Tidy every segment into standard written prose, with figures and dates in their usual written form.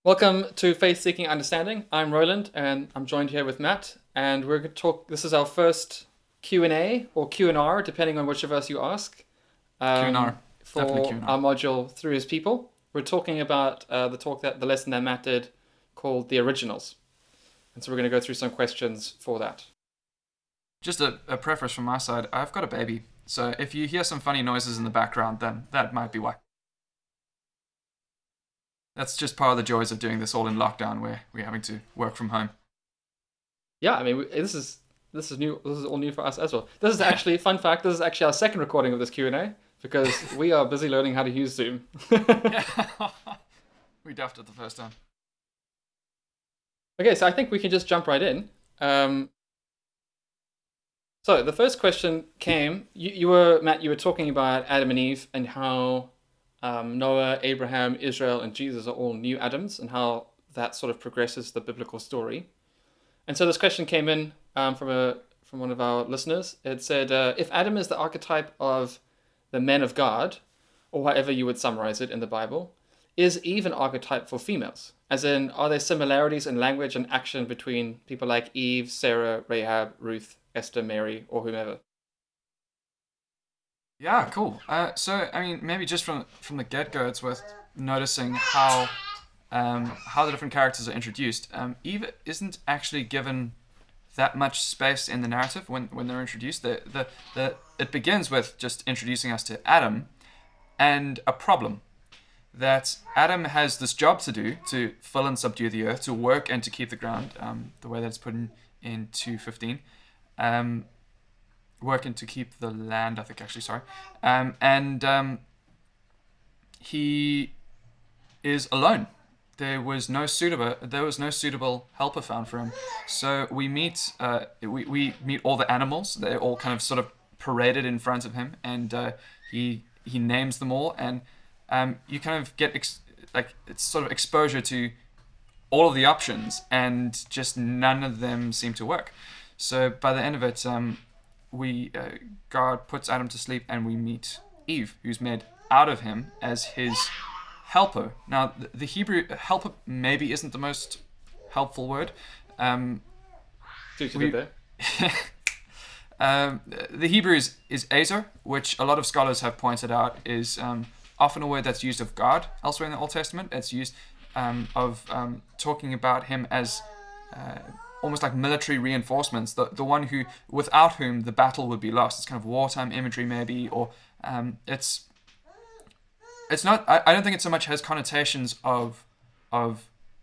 Welcome to Faith Seeking Understanding. I'm Roland, and I'm joined here with Matt. And we're going to talk. This is our first Q&A or Q&R, depending on which of us you ask, Q&R. Definitely for our Q&R. module Through His People. We're talking about the lesson that Matt did called The Originals. And so we're going to go through some questions for that. Just a preface from my side. I've got a baby, so if you hear some funny noises in the background, then that might be why. That's just part of the joys of doing this all in lockdown, where we're having to work from home. Yeah, I mean, this is new. This is all new for us as well. This is actually fun fact. This is actually our second recording of this Q&A because we are busy learning how to use Zoom. Yeah, we duffed it the first time. Okay, so I think we can just jump right in. So the first question came. You were Matt. You were talking about Adam and Eve and how Noah, Abraham, Israel, and Jesus are all new Adams, and how that sort of progresses the biblical story. And so this question came in from one of our listeners. It said, if Adam is the archetype of the men of God, or however you would summarize it in the Bible, is Eve an archetype for females? As in, are there similarities in language and action between people like Eve, Sarah, Rahab, Ruth, Esther, Mary, or whomever? Yeah, cool. So I mean, maybe just from the get go, it's worth noticing how the different characters are introduced. Eve isn't actually given that much space in the narrative when they're introduced. It begins with just introducing us to Adam and a problem that Adam has this job to do to fill and subdue the earth, to work and to keep the ground. The way that's put in 2:15. Um, Working to keep the land, I think, actually, sorry. And He is alone. There was no suitable helper found for him. So we meet all the animals. They're all kind of sort of paraded in front of him, and he names them all, and you kind of get it's sort of exposure to all of the options, and just none of them seem to work. So by the end of it, we God puts Adam to sleep, and we meet Eve, who's made out of him as his helper. Now, the Hebrew helper maybe isn't the most helpful word. Um, See what you did we there? the Hebrew is Ezer, which a lot of scholars have pointed out is often a word that's used of God elsewhere in the Old Testament. It's used of talking about him as almost like military reinforcements, the one who without whom the battle would be lost. It's kind of wartime imagery maybe, or it's not. I don't think it so much has connotations of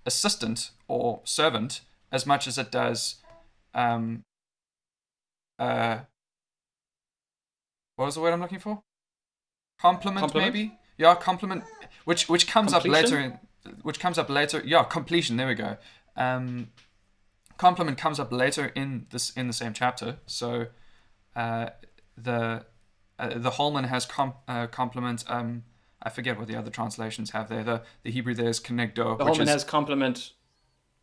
assistant or servant as much as it does. Um, uh, what was the word I'm looking for? Compliment Compliment? maybe. Yeah, compliment, which comes up later. Completion? Which comes up later. Yeah, completion. There we go. Um, Compliment comes up later in the same chapter. So uh, the Holman has complement. I forget what the other translations have there. The Hebrew there is kenegdo, The which Holman is has complement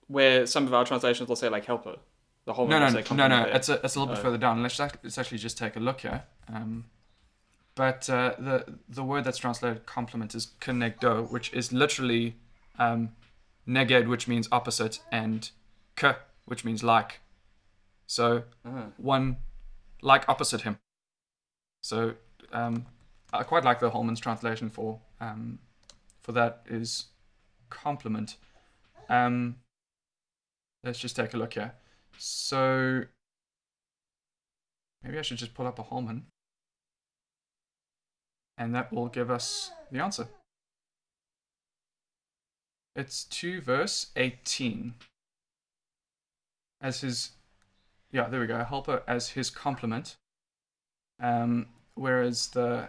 where some of our translations will say like helper. The Holman no, will no, say no, complement no. there. It's a little bit Oh. further down. Let's actually just take a look here. But the word that's translated complement is kenegdo, which is literally neged, which means opposite, and k, which means like. So Ah. one like opposite him. So I quite like the Holman's translation for that is complement. Um, let's just take a look here. So maybe I should just pull up a Holman, and that will give us the answer. It's 2 verse 18 as his, yeah, there we go, helper as his complement. Whereas the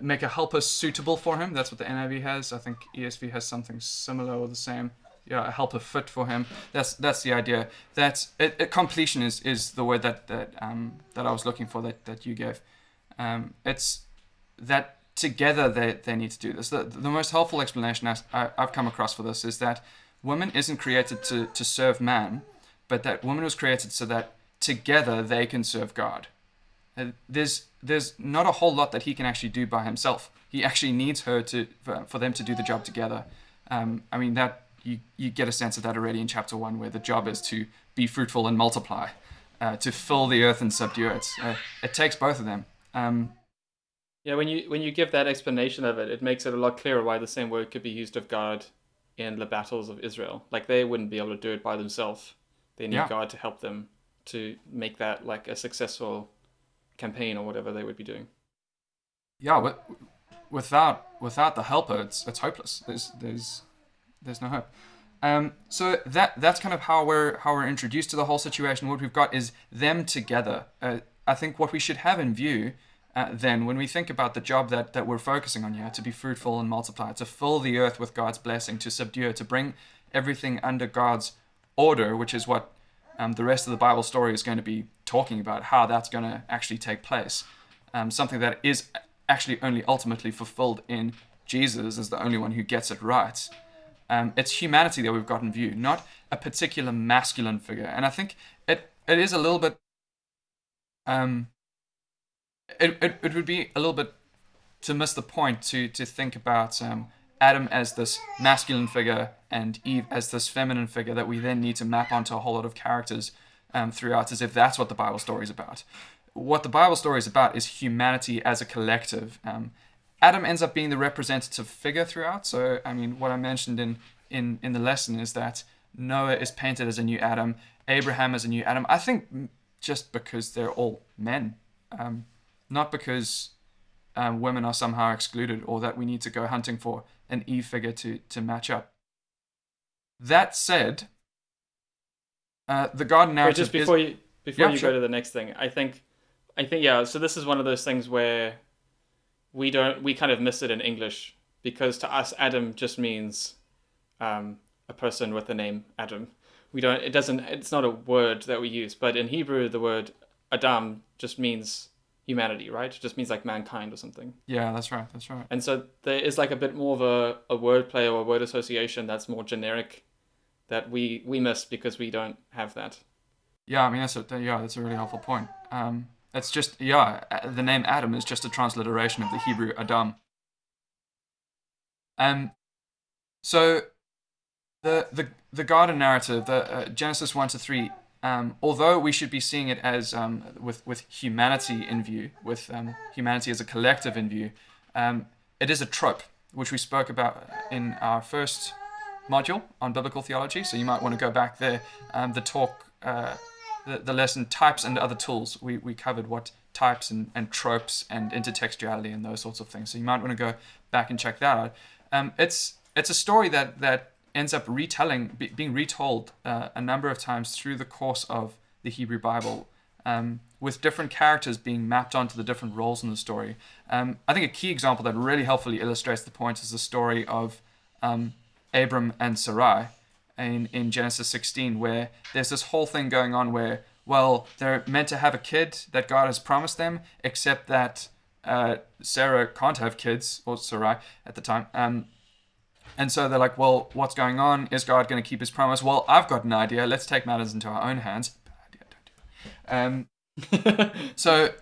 make a helper suitable for him. That's what the NIV has. I think ESV has something similar or the same. Yeah, a helper fit for him. That's the idea. That's completion is the word that I was looking for that you gave. It's that together they need to do this. The most helpful explanation I've come across for this is that woman isn't created to serve man, but that woman was created so that together they can serve God. There's not a whole lot that he can actually do by himself. He actually needs her for them to do the job together. I mean, that you get a sense of that already in chapter 1, where the job is to be fruitful and multiply, to fill the earth and subdue it. It takes both of them. Yeah, when you give that explanation of it, it makes it a lot clearer why the same word could be used of God in the battles of Israel. Like they wouldn't be able to do it by themselves. They need Yeah, God to help them to make that like a successful campaign or whatever they would be doing. yeah. Without the helper, it's hopeless. There's no hope. So that's kind of how we're introduced to the whole situation. What we've got is them together. I think what we should have in view then, when we think about the job that we're focusing on here, to be fruitful and multiply, to fill the earth with God's blessing, to subdue it, to bring everything under God's order, which is what the rest of the Bible story is going to be talking about, how that's going to actually take place. Something that is actually only ultimately fulfilled in Jesus as the only one who gets it right. It's humanity that we've got in view, not a particular masculine figure. And I think it is a little bit... it would be a little bit to miss the point to think about Adam as this masculine figure and Eve as this feminine figure that we then need to map onto a whole lot of characters throughout, as if that's what the Bible story is about. What the Bible story is about is humanity as a collective. Adam ends up being the representative figure throughout. So, I mean, what I mentioned in the lesson is that Noah is painted as a new Adam, Abraham as a new Adam. I think just because they're all men, not because women are somehow excluded or that we need to go hunting for an Eve figure to match up. That said, the garden narrative Just before you sure. go to the next thing, I think yeah. So this is one of those things where we kind of miss it in English, because to us Adam just means a person with the name Adam. It's not a word that we use, but in Hebrew the word Adam just means humanity, right? It just means like mankind or something. Yeah, that's right. And so there is like a bit more of a word play or a word association that's more generic that we miss because we don't have that. Yeah, I mean that's a really helpful point. It's just the name Adam is just a transliteration of the Hebrew Adam. So the garden narrative, the Genesis 1-3, although we should be seeing it as with humanity in view, with humanity as a collective in view, it is a trope which we spoke about in our first module on biblical theology. So you might want to go back there. The lesson types and other tools. We covered what types and tropes and intertextuality and those sorts of things. So you might want to go back and check that out. It's a story that ends up being retold a number of times through the course of the Hebrew Bible, with different characters being mapped onto the different roles in the story. I think a key example that really helpfully illustrates the point is the story of Abram and Sarai in Genesis 16, where there's this whole thing going on where, well, they're meant to have a kid that God has promised them, except that Sarah can't have kids, or Sarai at the time. And so they're like, well, what's going on? Is God going to keep his promise? Well, I've got an idea. Let's take matters into our own hands. Bad idea, don't do it. So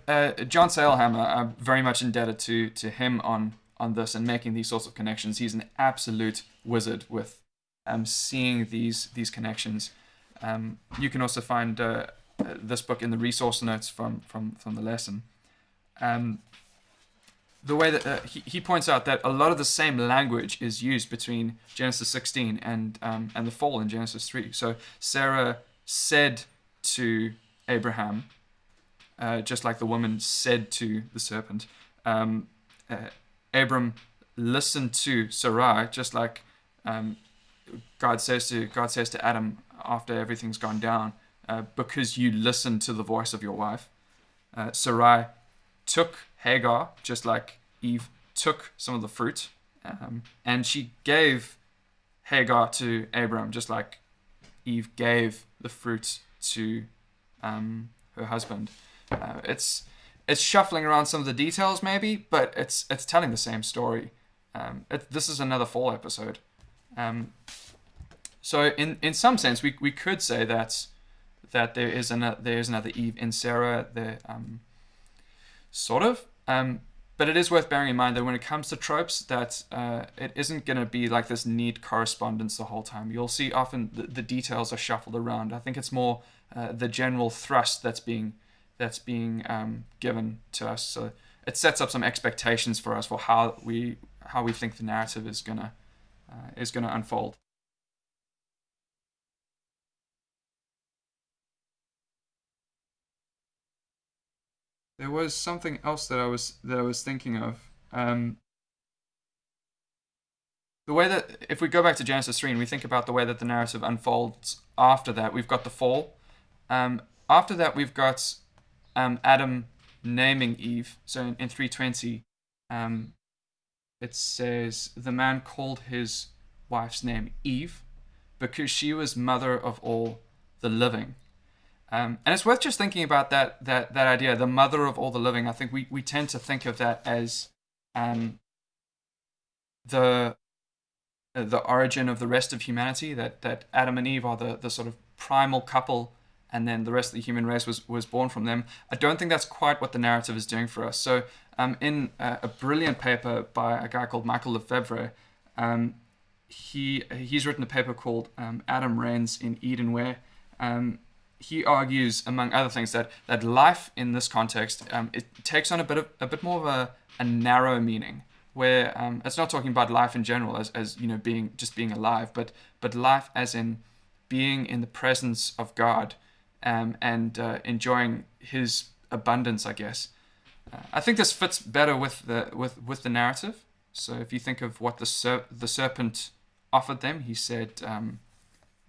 John Sailhammer, I'm very much indebted to him on this and making these sorts of connections. He's an absolute wizard with seeing these connections. You can also find this book in the resource notes from the lesson. The way that he points out that a lot of the same language is used between Genesis 16 and the fall in Genesis 3. So Sarah said to Abraham, just like the woman said to the serpent. Abram listened to Sarai, just like God says to Adam after everything's gone down, because you listened to the voice of your wife. Sarai took Hagar, just like Eve took some of the fruit, and she gave Hagar to Abram, just like Eve gave the fruit to her husband. It's shuffling around some of the details maybe, but it's telling the same story. This is another fall episode. So in some sense, we could say that there is another Eve in Sarah. There, sort of. But it is worth bearing in mind that when it comes to tropes, that it isn't going to be like this neat correspondence the whole time. You'll see often the details are shuffled around. I think it's more the general thrust that's being given to us. So it sets up some expectations for us for how we think the narrative is gonna unfold. There was something else that I was thinking of. The way that, if we go back to Genesis 3 and we think about the way that the narrative unfolds after that, we've got the fall. After that, we've got Adam naming Eve. So in 3:20, it says, the man called his wife's name Eve because she was mother of all the living. And it's worth just thinking about that idea, the mother of all the living. I think we tend to think of that as the origin of the rest of humanity, that Adam and Eve are the sort of primal couple, and then the rest of the human race was born from them. I don't think that's quite what the narrative is doing for us. So in a brilliant paper by a guy called Michael Lefebvre, he's written a paper called Adam Reigns in Eden, where he argues, among other things, that life in this context, it takes on a bit more of a narrow meaning, where it's not talking about life in general as you know, being alive, but life as in being in the presence of God, and enjoying His abundance, I guess. I think this fits better with the narrative. So if you think of what the serpent offered them, he said,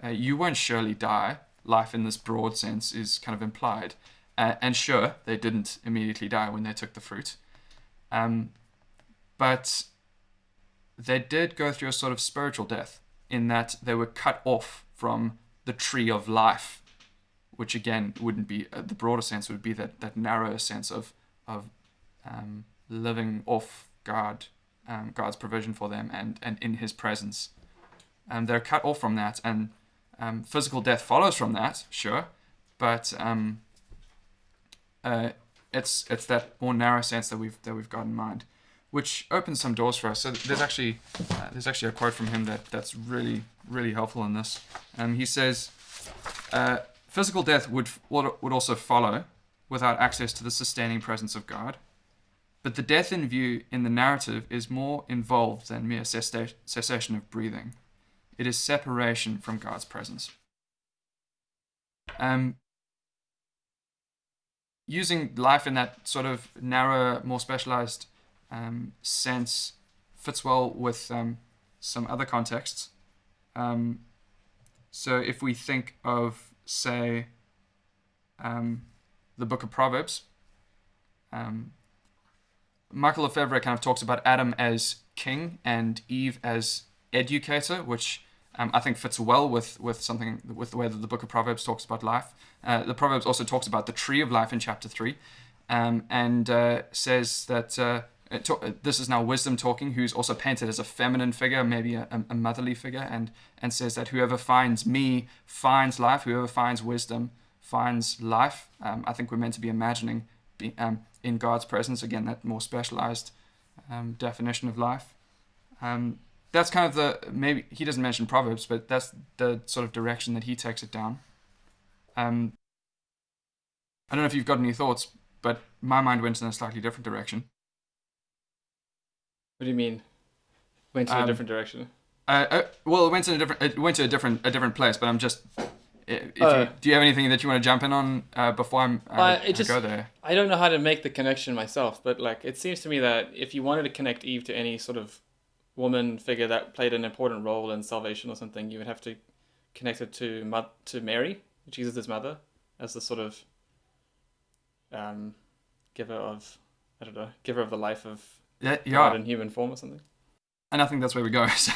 "You won't surely die." Life in this broad sense is kind of implied, and sure, they didn't immediately die when they took the fruit. But they did go through a sort of spiritual death, in that they were cut off from the tree of life, which again wouldn't be the broader sense, would be that narrower sense of living off God's provision for them and in His presence. They're cut off from that, and physical death follows from that, sure, but it's that more narrow sense that we've got in mind, which opens some doors for us. So there's actually a quote from him that's really, really helpful in this. He says, physical death would also follow without access to the sustaining presence of God, but the death in view in the narrative is more involved than mere cessation of breathing. It is separation from God's presence. Using life in that sort of narrower, more specialized sense fits well with some other contexts. So if we think of, say, the book of Proverbs, Michael Lefebvre kind of talks about Adam as king and Eve as educator, which I think fits well with the way that the book of Proverbs talks about life. The Proverbs also talks about the tree of life in chapter 3, and says that this is now wisdom talking, who's also painted as a feminine figure, maybe a motherly figure, and says that whoever finds me finds life, whoever finds wisdom finds life. I think we're meant to be imagining in God's presence, again, that more specialized definition of life. That's kind of maybe he doesn't mention Proverbs, but that's the sort of direction that he takes it down. I don't know if you've got any thoughts, but my mind went in a slightly different direction. What do you mean? Went in a different direction? Well, it went to a different place, but I'm just. Do you have anything that you want to jump in on before I go there? I don't know how to make the connection myself, but like it seems to me that if you wanted to connect Eve to any sort of woman figure that played an important role in salvation or something, you would have to connect it to Mary, Jesus' mother, as the sort of giver of the life of God in human form or something. And I think that's where we go. So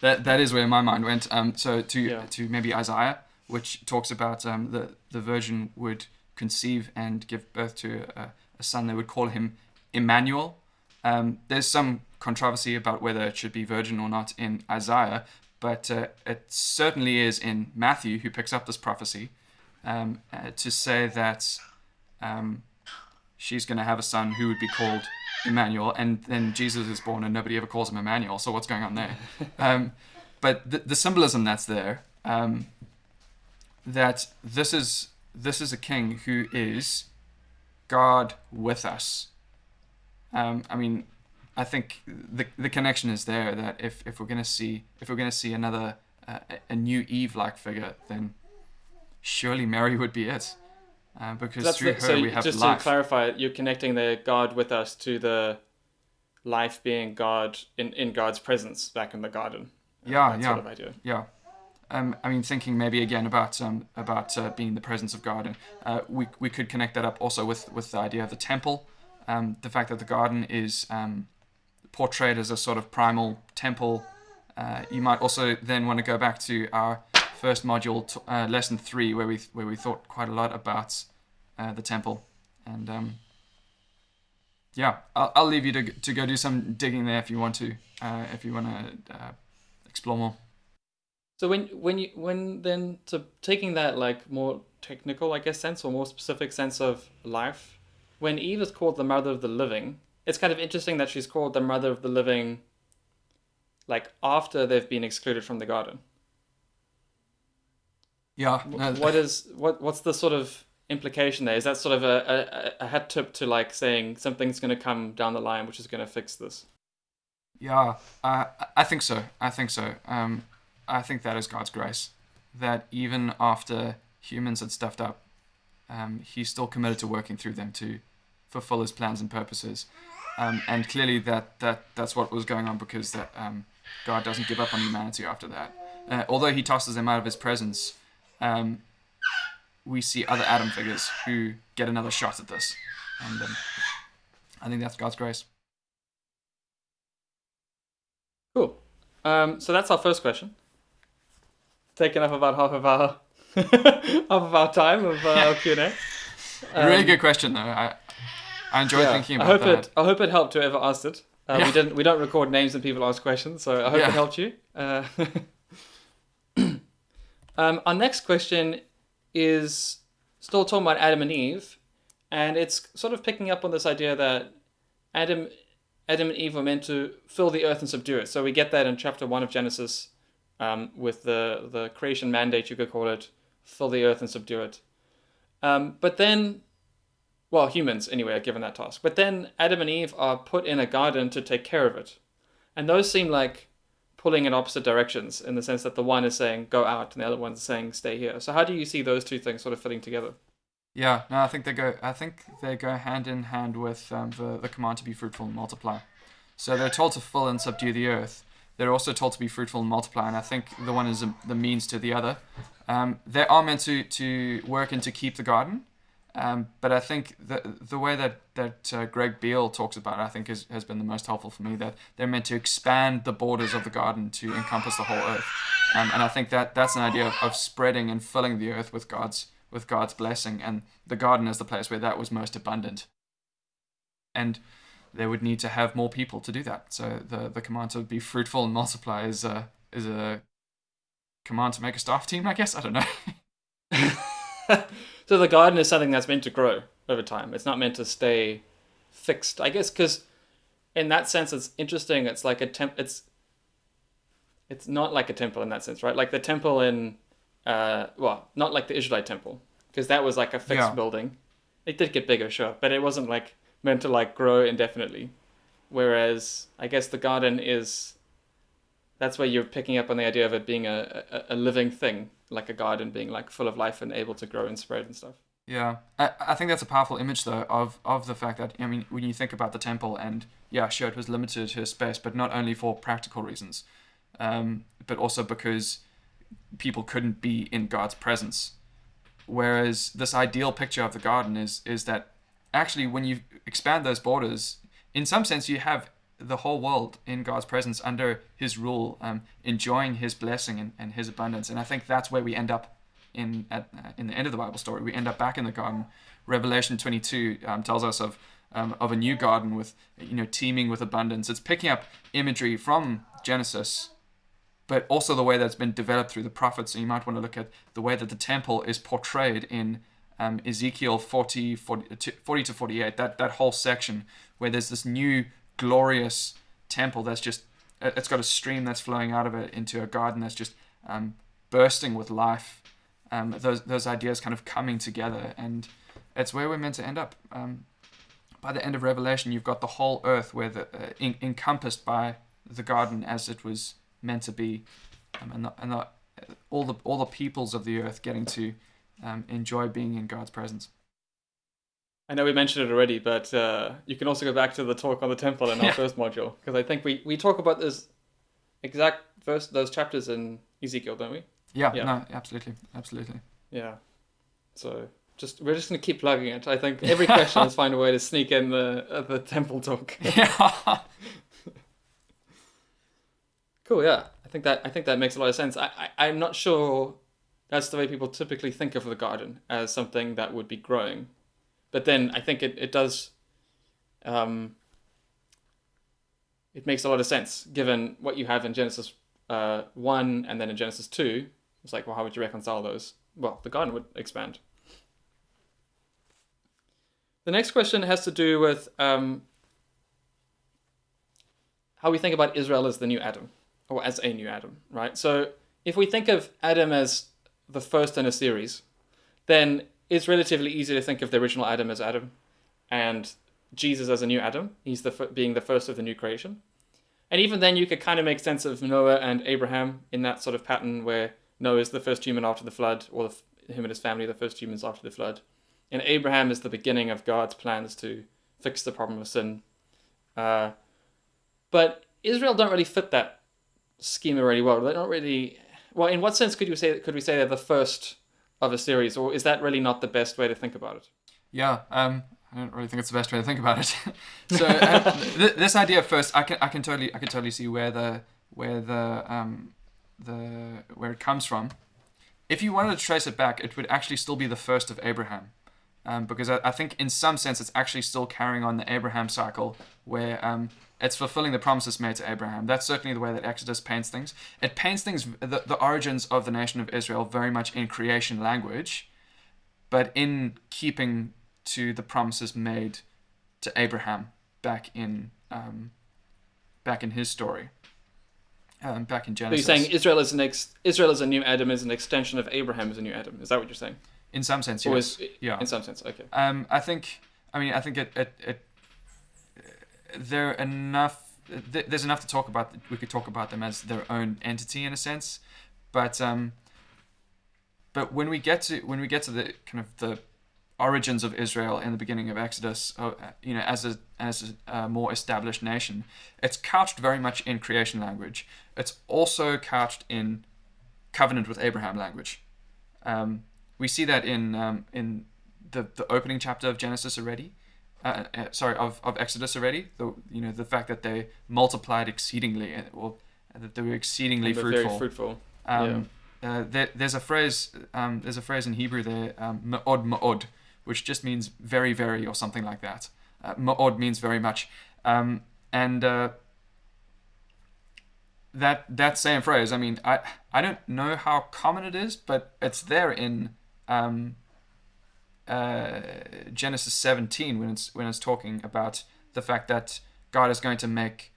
that is where my mind went. So to maybe Isaiah, which talks about the virgin would conceive and give birth to a son. They would call him Emmanuel. There's some controversy about whether it should be virgin or not in Isaiah, but it certainly is in Matthew, who picks up this prophecy, to say that she's going to have a son who would be called Emmanuel, and then Jesus is born and nobody ever calls him Emmanuel. So what's going on there? But the symbolism that's there, that this is a king who is God with us. I mean, I think the connection is there, that if we're gonna see another a new Eve-like figure, then surely Mary would be it, because through her we have just life. to clarify, you're connecting the God with us to the life being God in God's presence back in the garden. That sort of idea. Yeah. I mean, thinking maybe again about being the presence of God, and we could connect that up also with the idea of the temple, the fact that the garden is portrayed as a sort of primal temple. You might also then want to go back to our first module, lesson 3, where we thought quite a lot about the temple, and I'll leave you to go do some digging there if you want to explore more. So taking that like more technical, I guess, sense, or more specific sense of life, when Eve is called the mother of the living, it's kind of interesting that she's called the mother of the living like after they've been excluded from the garden. Yeah. What's the sort of implication there? Is that sort of a hat tip to like saying something's going to come down the line which is going to fix this? Yeah, I think so. I think that is God's grace, that even after humans had stuffed up, he's still committed to working through them to fulfill his plans and purposes. And clearly that's what was going on, because that God doesn't give up on humanity after that. Although he tosses them out of his presence, we see other Adam figures who get another shot at this. And I think that's God's grace. Cool. So that's our first question. Taken up about half of our time of Q&A. Really good question, though. I enjoy thinking about that. I hope it helped whoever asked it. We don't record names when people ask questions, so I hope it helped you. Our next question is still talking about Adam and Eve, and it's sort of picking up on this idea that Adam and Eve were meant to fill the earth and subdue it. So we get that in chapter 1 of Genesis, with the creation mandate, you could call it, fill the earth and subdue it. But then, well, humans anyway are given that task. But then Adam and Eve are put in a garden to take care of it. And those seem like pulling in opposite directions, in the sense that the one is saying go out and the other one's saying stay here. So how do you see those two things sort of fitting together? Yeah, no, I think they go hand in hand with the command to be fruitful and multiply. So they're told to fill and subdue the earth. They're also told to be fruitful and multiply, and I think the one is the means to the other. They are meant to work and to keep the garden, but I think the way that Greg Beale talks about it, I think has been the most helpful for me, that they're meant to expand the borders of the garden to encompass the whole earth. And I think that's an idea of spreading and filling the earth with God's blessing, and the garden is the place where that was most abundant. And they would need to have more people to do that. So the command to be fruitful and multiply is a command to make a staff team, I guess. I don't know. So the garden is something that's meant to grow over time. It's not meant to stay fixed, I guess, because in that sense it's interesting. It's like it's not like a temple in that sense, right? Like the temple in not like the Israelite temple, because that was like a fixed building. It did get bigger, sure, but it wasn't like meant to like grow indefinitely. Whereas I guess the garden that's where you're picking up on the idea of it being a living thing, like a garden being like full of life and able to grow and spread and stuff. Yeah, I think that's a powerful image though of the fact that, I mean, when you think about the temple, and yeah, sure, it was limited to space, but not only for practical reasons, but also because people couldn't be in God's presence. Whereas this ideal picture of the garden is that actually when you expand those borders, in some sense you have the whole world in God's presence under his rule, enjoying his blessing and his abundance. And I think that's where we end up in the end of the Bible story. We end up back in the garden. Revelation 22 tells us of a new garden with, teeming with abundance. It's picking up imagery from Genesis, but also the way that's been developed through the prophets. So you might want to look at the way that the temple is portrayed in Ezekiel 40 to 48, that whole section where there's this new glorious temple that's just, it's got a stream that's flowing out of it into a garden that's just bursting with life. Those ideas kind of coming together, and it's where we're meant to end up. By the end of Revelation, you've got the whole earth where encompassed by the garden as it was meant to be, all the peoples of the earth getting to enjoy being in God's presence. I know we mentioned it already, but you can also go back to the talk on the temple in our first module, because I think we talk about this exact verse, those chapters in Ezekiel, don't we? Yeah. No, absolutely. Yeah. So we're just going to keep plugging it. I think every question let's find a way to sneak in the temple talk. Yeah. Cool. Yeah. I think that makes a lot of sense. I'm not sure that's the way people typically think of the garden, as something that would be growing. But then I think it does, it makes a lot of sense given what you have in Genesis 1 and then in Genesis 2. It's like, well, how would you reconcile those? Well, the garden would expand. The next question has to do with how we think about Israel as the new Adam, or as a new Adam, right? So if we think of Adam as the first in a series, then it's relatively easy to think of the original Adam as Adam and Jesus as a new Adam. He's being the first of the new creation. And even then you could kind of make sense of Noah and Abraham in that sort of pattern where Noah is the first human after the flood, or him and his family, the first humans after the flood. And Abraham is the beginning of God's plans to fix the problem of sin. But Israel don't really fit that schema really well. They're not really... Well, in what sense could we say they're the first of a series, or is that really not the best way to think about it? Yeah, I don't really think it's the best way to think about it. So this idea first, I can totally see where it comes from. If you wanted to trace it back, it would actually still be the first of Abraham, because I think in some sense it's actually still carrying on the Abraham cycle, where it's fulfilling the promises made to Abraham. That's certainly the way that Exodus paints things. It paints things, the origins of the nation of Israel, very much in creation language, but in keeping to the promises made to Abraham back in his story, back in Genesis. So you're saying Israel as a new Adam is an extension of Abraham as a new Adam. Is that what you're saying? In some sense, yes. Yeah. In some sense, okay. I think there's enough to talk about. We could talk about them as their own entity in a sense, but when we get to the kind of the origins of Israel in the beginning of Exodus, as a more established nation, it's couched very much in creation language. It's also couched in covenant with Abraham language. We see that in the opening chapter of Genesis already. Of Exodus already. The fact that they multiplied exceedingly, or that they were exceedingly fruitful. Very fruitful. There's a phrase in Hebrew there, ma'od, which just means very, very, or something like that. Ma'od means very much, and that same phrase. I mean, I don't know how common it is, but it's there in Genesis 17 when it's talking about the fact that God is going to make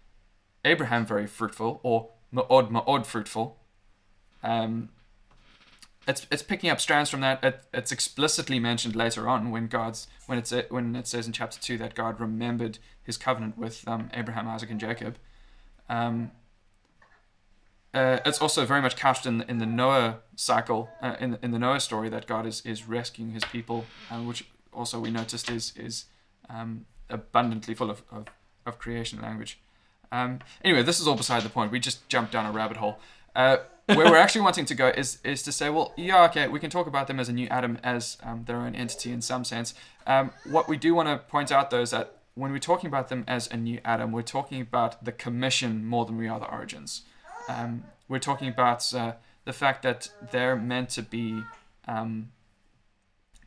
Abraham very fruitful, or ma'od fruitful. It's picking up strands from that. It's explicitly mentioned later on when it says in chapter 2 that God remembered his covenant with Abraham, Isaac, and Jacob. It's also very much couched in the Noah cycle, in the Noah story, that God is rescuing his people, which also we noticed is abundantly full of creation language. Anyway, this is all beside the point. We just jumped down a rabbit hole. Where we're actually wanting to go is to say, well, yeah, okay, we can talk about them as a new Adam, as their own entity in some sense. What we do want to point out, though, is that when we're talking about them as a new Adam, we're talking about the commission more than we are the origins. We're talking about the fact that they're meant to be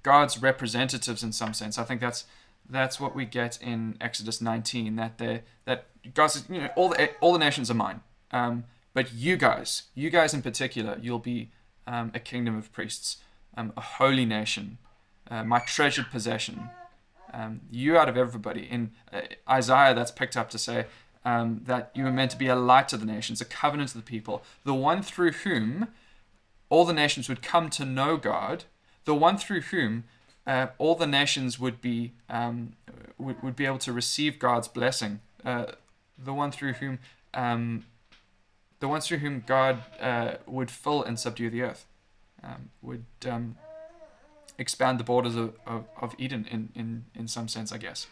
God's representatives in some sense. I think that's what we get in Exodus 19. That God says, all the nations are mine, but you guys in particular, you'll be a kingdom of priests, a holy nation, my treasured possession. You out of everybody. In Isaiah, that's picked up to say that you were meant to be a light to the nations, a covenant to the people, the one through whom all the nations would come to know God, the one through whom all the nations would be able to receive God's blessing, the one through whom God would fill and subdue the earth, would expand the borders of Eden in some sense, I guess.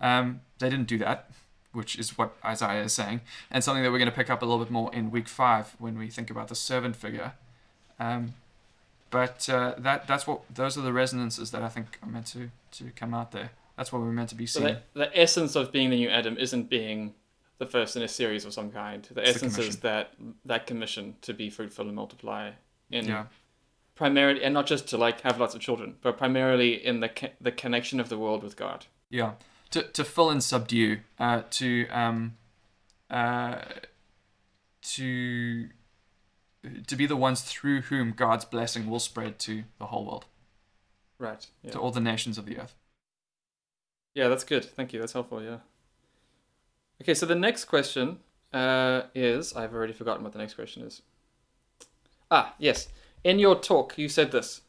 They didn't do that, which is what Isaiah is saying, and something that we're going to pick up a little bit more in week 5 when we think about the servant figure. But those are the resonances that I think are meant to come out there. That's what we're meant to be seeing. So the essence of being the new Adam isn't being the first in a series of some kind. The essence is that commission to be fruitful and multiply primarily, and not just to like have lots of children, but primarily in the connection of the world with God. Yeah, to fill and subdue, to be the ones through whom God's blessing will spread to the whole world. Right. Yeah. To all the nations of the earth. Yeah, that's good. Thank you. That's helpful. Yeah. Okay, so the next question is, I've already forgotten what the next question is. Yes. In your talk, you said this.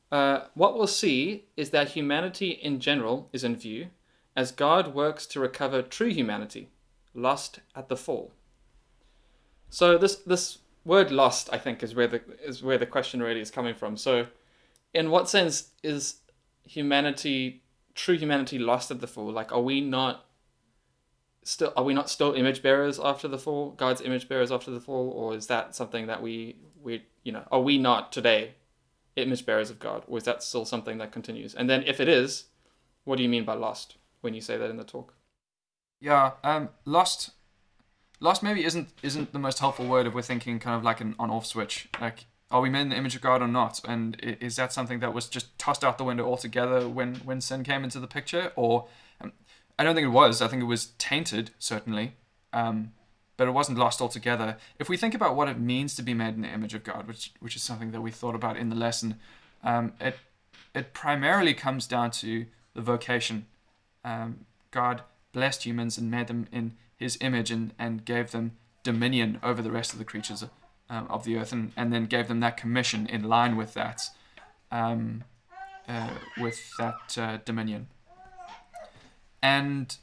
What we'll see is that humanity in general is in view as God works to recover true humanity, lost at the fall. So this word "lost," I think, is where the question really is coming from. So, in what sense is true humanity, lost at the fall? Like, are we not still image bearers after the fall? God's image bearers after the fall, or is that something that we are we not today image bearers of God, or is that still something that continues? And then, if it is, what do you mean by lost when you say that in the talk? Yeah, lost. Lost maybe isn't the most helpful word if we're thinking kind of like an on-off switch. Like, are we made in the image of God or not? And is that something that was just tossed out the window altogether when sin came into the picture? Or I don't think it was. I think it was tainted, certainly, but it wasn't lost altogether. If we think about what it means to be made in the image of God, which is something that we thought about in the lesson, it primarily comes down to the vocation. God blessed humans and made them in His image and gave them dominion over the rest of the creatures of the earth, and then gave them that commission in line with that dominion. And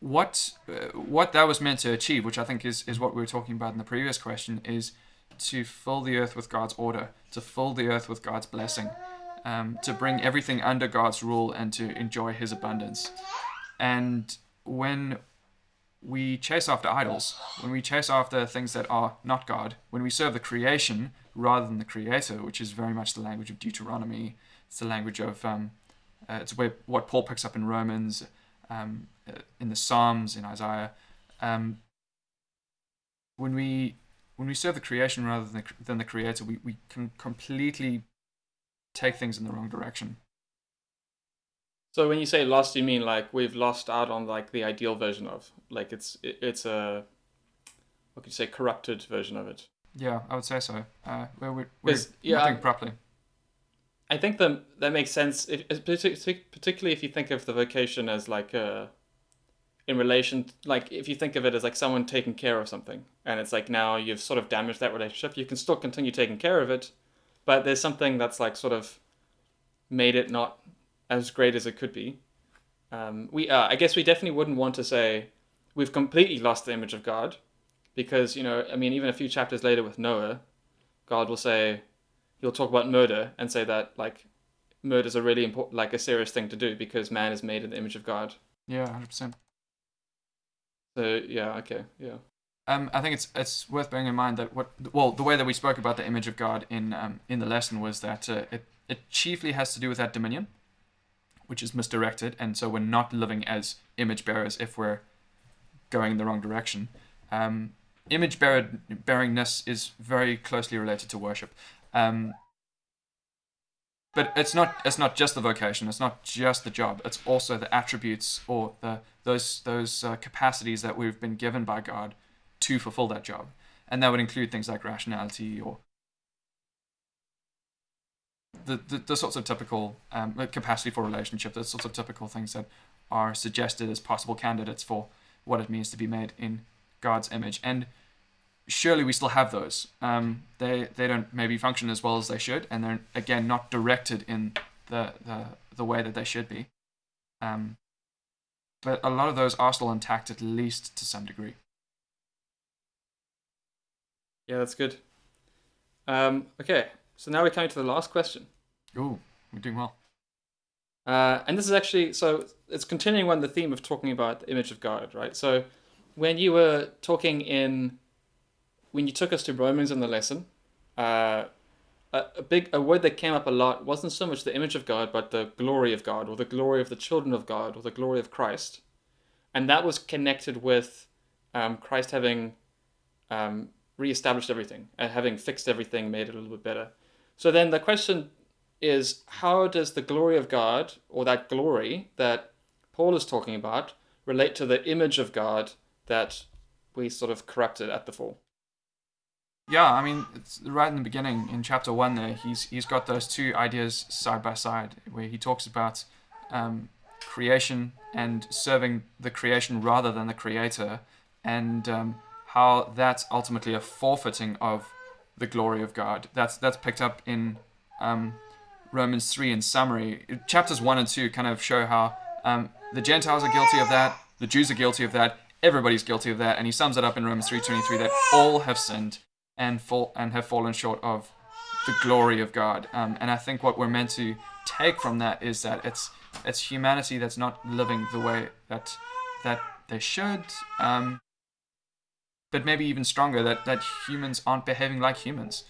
what that was meant to achieve, which I think is what we were talking about in the previous question, is to fill the earth with God's order, to fill the earth with God's blessing, to bring everything under God's rule and to enjoy His abundance. And when we chase after idols, when we chase after things that are not God, when we serve the creation rather than the Creator, which is very much the language of Deuteronomy, it's the language of it's what Paul picks up in Romans, in the Psalms, in Isaiah. When we serve the creation rather than the Creator, we can completely take things in the wrong direction. So when you say lost, you mean like we've lost out on like the ideal version of, like it's a, what could you say, corrupted version of it? Yeah, I would say so. We're not doing properly. I think that makes sense, particularly if you think of the vocation as like in relation, like if you think of it as like someone taking care of something, and it's like now you've sort of damaged that relationship. You can still continue taking care of it, but there's something that's like sort of made it not as great as it could be. I guess we definitely wouldn't want to say we've completely lost the image of God, because even a few chapters later with Noah, God will say, he'll talk about murder and say that like murder is a really important, like a serious thing to do because man is made in the image of God. Yeah, 100%. So yeah, okay, yeah. I think it's worth bearing in mind that the way that we spoke about the image of God in the lesson was that it chiefly has to do with that dominion, which is misdirected, and so we're not living as image bearers if we're going in the wrong direction. Image bearingness is very closely related to worship, but it's not just the vocation, it's not just the job, it's also the attributes or those capacities that we've been given by God to fulfill that job, and that would include things like rationality or the sorts of typical capacity for relationship, the sorts of typical things that are suggested as possible candidates for what it means to be made in God's image. And surely we still have those. They don't maybe function as well as they should, and they're again not directed in the way that they should be. But a lot of those are still intact, at least to some degree. Yeah, that's good. Okay, so now we're coming to the last question. Ooh, we're doing well. And this is actually, so it's continuing on the theme of talking about the image of God, right? So when you were when you took us to Romans in the lesson, a word that came up a lot wasn't so much the image of God, but the glory of God, or the glory of the children of God, or the glory of Christ. And that was connected with Christ having reestablished everything and having fixed everything, made it a little bit better. So then the question is, how does the glory of God, or that glory that Paul is talking about, relate to the image of God that we sort of corrupted at the fall? Yeah, I mean, it's right in the beginning in chapter 1 there, he's got those two ideas side by side, where he talks about creation and serving the creation rather than the creator, and how that's ultimately a forfeiting of the glory of God. That's picked up in Romans 3 in summary. Chapters 1 and 2 kind of show how the Gentiles are guilty of that, the Jews are guilty of that, everybody's guilty of that, and he sums it up in Romans 3:23 that all have sinned and have fallen short of the glory of God. And I think what we're meant to take from that is that it's humanity that's not living the way that they should, but maybe even stronger, that humans aren't behaving like humans.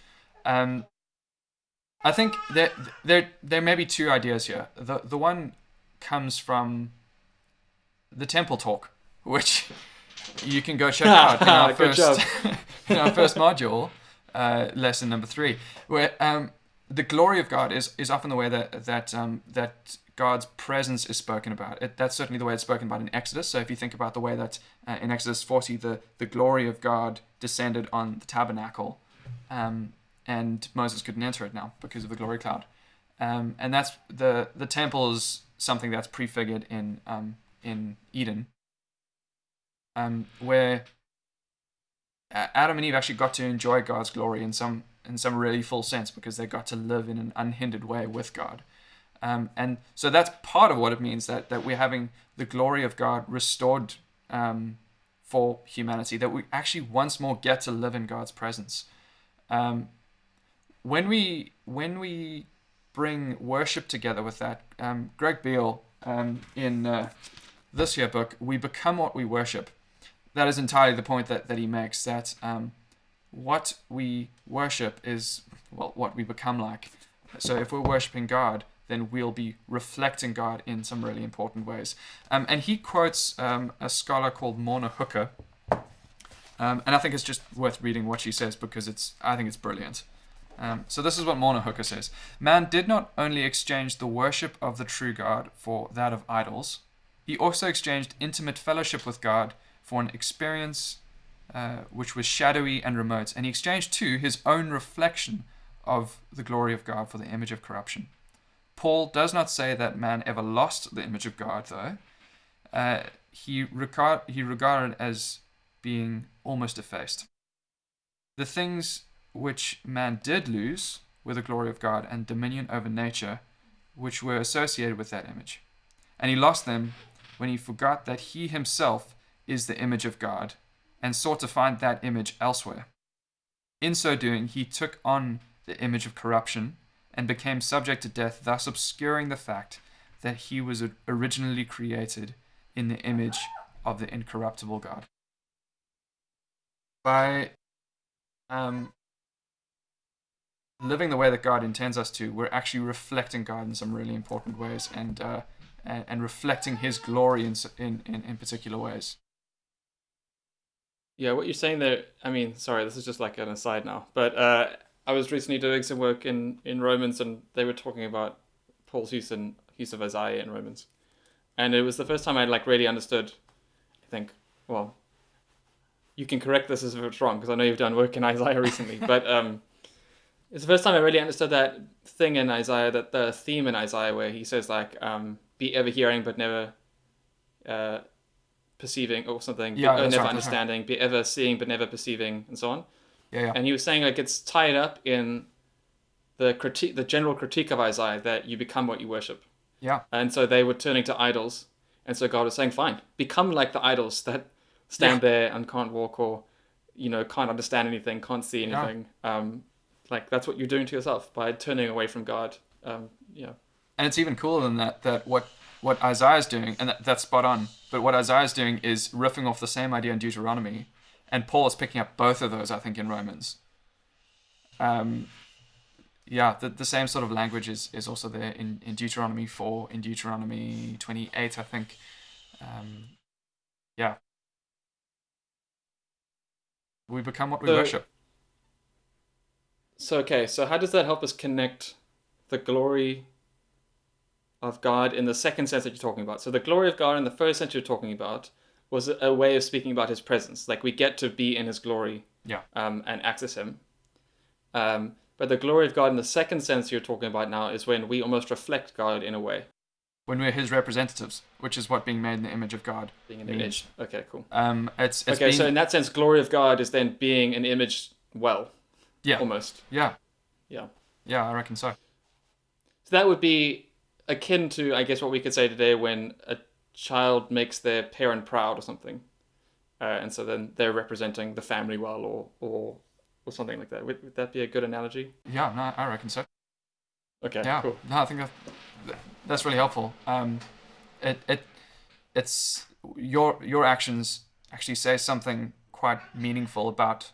I think there may be two ideas here. The one comes from the Temple Talk, which you can go check out in our Good first job. in our first module, lesson number 3, where the glory of God is often the way that God's presence is spoken about. That's certainly the way it's spoken about in Exodus. So if you think about the way that in Exodus 40, the glory of God descended on the tabernacle, and Moses couldn't enter it now because of the glory cloud. And that's the temple is something that's prefigured in Eden, where Adam and Eve actually got to enjoy God's glory in some really full sense, because they got to live in an unhindered way with God. And so that's part of what it means that we're having the glory of God restored for humanity, that we actually once more get to live in God's presence. When we bring worship together with that, Greg Beale, in this here book, We Become What We Worship, that is entirely the point that he makes, that what we worship is, well, what we become like. So if we're worshiping God, then we'll be reflecting God in some really important ways. And he quotes a scholar called Morna Hooker, and I think it's just worth reading what she says, because I think it's brilliant. So this is what Morna Hooker says. Man did not only exchange the worship of the true God for that of idols, he also exchanged intimate fellowship with God for an experience which was shadowy and remote, and he exchanged too his own reflection of the glory of God for the image of corruption. Paul does not say that man ever lost the image of God, though. He regarded it as being almost effaced. The things which man did lose were the glory of God and dominion over nature, which were associated with that image. And he lost them when he forgot that he himself is the image of God, and sought to find that image elsewhere. In so doing, he took on the image of corruption and became subject to death, thus obscuring the fact that he was originally created in the image of the incorruptible God. By living the way that God intends us to, we're actually reflecting God in some really important ways, and reflecting his glory in particular ways. Yeah, what you're saying there, I mean, sorry, this is just like an aside now, but I was recently doing some work in Romans, and they were talking about Paul's use of Isaiah in Romans. And it was the first time I like really understood, I think, well, you can correct this if it's wrong, because I know you've done work in Isaiah recently, but It's the first time I really understood that thing in Isaiah, that the theme in Isaiah where he says like, be ever hearing but never uh, perceiving or something, be, Yeah, or that's never right. That's right. understanding, be ever seeing but never perceiving, and so on. Yeah, yeah, And he was saying like it's tied up in the critique, the general critique of Isaiah that you become what you worship. yeah, And so they were turning to idols. And so God was saying, fine, become like the idols that yeah, stand there and can't walk or, can't understand anything, can't see yeah. anything. Like that's what you're doing to yourself by turning away from God. Yeah. And it's even cooler than that. That what Isaiah's doing, and that's spot on. But what Isaiah's doing is riffing off the same idea in Deuteronomy, and Paul is picking up both of those, I think, in Romans. Um, yeah, the same sort of language is also there in Deuteronomy 4, in Deuteronomy 28, I think. Um, yeah, we become what we So, worship. okay. So how does that help us connect the glory of God in the second sense that you're talking about? So the glory of God in the first sense you're talking about was a way of speaking about his presence. Like we get to be in his glory, Yeah. and access him. But the glory of God in the second sense you're talking about now is when we almost reflect God in a way. When we're his representatives, which is what being made in the image of God Being an means. image. Okay, cool. It's Okay, being, so in that sense, glory of God is then being an image well, yeah, almost. yeah, Yeah. yeah. I reckon so. So that would be akin to, I guess, what we could say today when a child makes their parent proud or something. And so then they're representing the family well or something like that. Would that be a good analogy? Yeah, no, I reckon so. Okay, Yeah, cool. no, I think that's really helpful. It it it's your actions actually say something quite meaningful about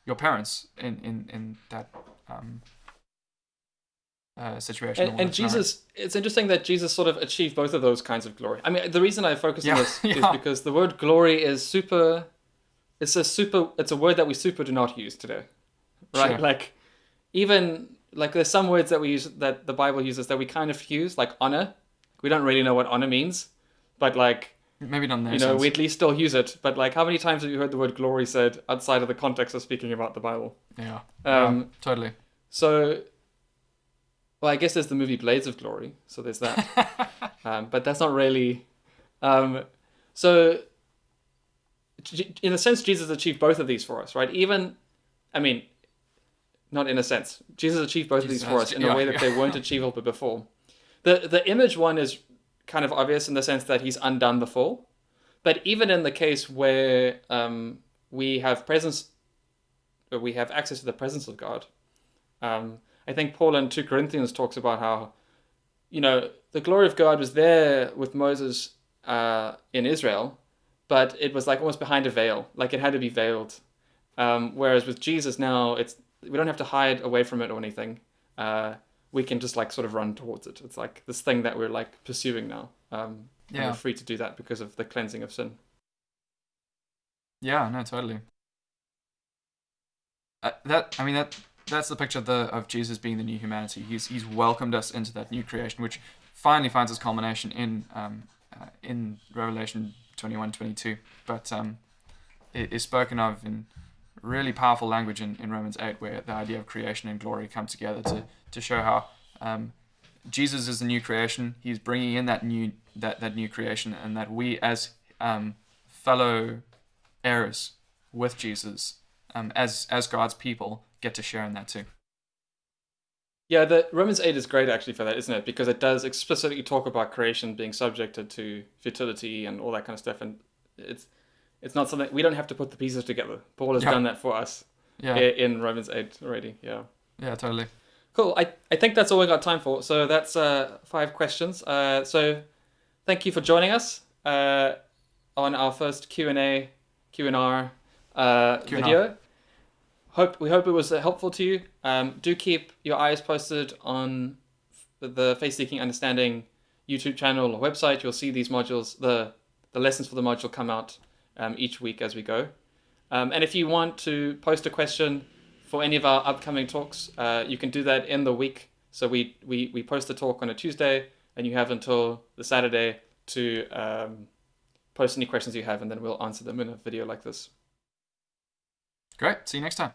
your parents in that um, situation or And that scenario. Jesus, it's interesting that Jesus sort of achieved both of those kinds of glory. I mean, the reason I focus on Yeah, this is yeah, because the word glory is super. It's a word that we super do not use today, right? sure. Like even like there's some words that we use that the Bible uses that we kind of use, like honor. We don't really know what honor means, but like Maybe not in their we sense. at least still use it. But like, how many times have you heard the word glory said outside of the context of speaking about the Bible? Yeah, yeah, Um, totally. so, well, I guess there's the movie Blades of Glory, so there's that. But that's not really. Um, so, in a sense, Jesus achieved both of these for us, right? Even, I mean, not in a sense. Jesus achieved both of these for us in a Yeah, way that they weren't achievable before. The image one is kind of obvious in the sense that he's undone the fall. But even in the case where we have presence, or we have access to the presence of God, I think Paul in 2 Corinthians talks about how, the glory of God was there with Moses in Israel, but it was like almost behind a veil, like it had to be veiled. Whereas with Jesus now, we don't have to hide away from it or anything. We can just like sort of run towards it. It's like this thing that we're like pursuing now. And we're yeah, free to do that because of the cleansing of sin. yeah. No, totally. That's the picture of Jesus being the new humanity. He's welcomed us into that new creation, which finally finds its culmination in Revelation 21:22. But it is spoken of in really powerful language in Romans 8, where the idea of creation and glory come together to show how Jesus is the new creation. He's bringing in that new creation, and that we as fellow heirs with Jesus, as God's people, get to share in that too. Yeah, the Romans 8 is great actually for that, isn't it? Because it does explicitly talk about creation being subjected to fertility and all that kind of stuff, and it's not something we don't have to put the pieces together. Paul has Yeah, done that for us yeah, in Romans 8 already. Yeah. yeah, totally. Cool. I think that's all we got time for. So that's 5 questions. So thank you for joining us on our first Q&R Q&R. video. We hope it was helpful to you. Do keep your eyes posted on the Faith Seeking Understanding YouTube channel or website. You'll see these modules, the lessons for the module come out each week as we go. And if you want to post a question for any of our upcoming talks, you can do that in the week. So we post a talk on a Tuesday, and you have until the Saturday to post any questions you have, and then we'll answer them in a video like this. Great. See you next time.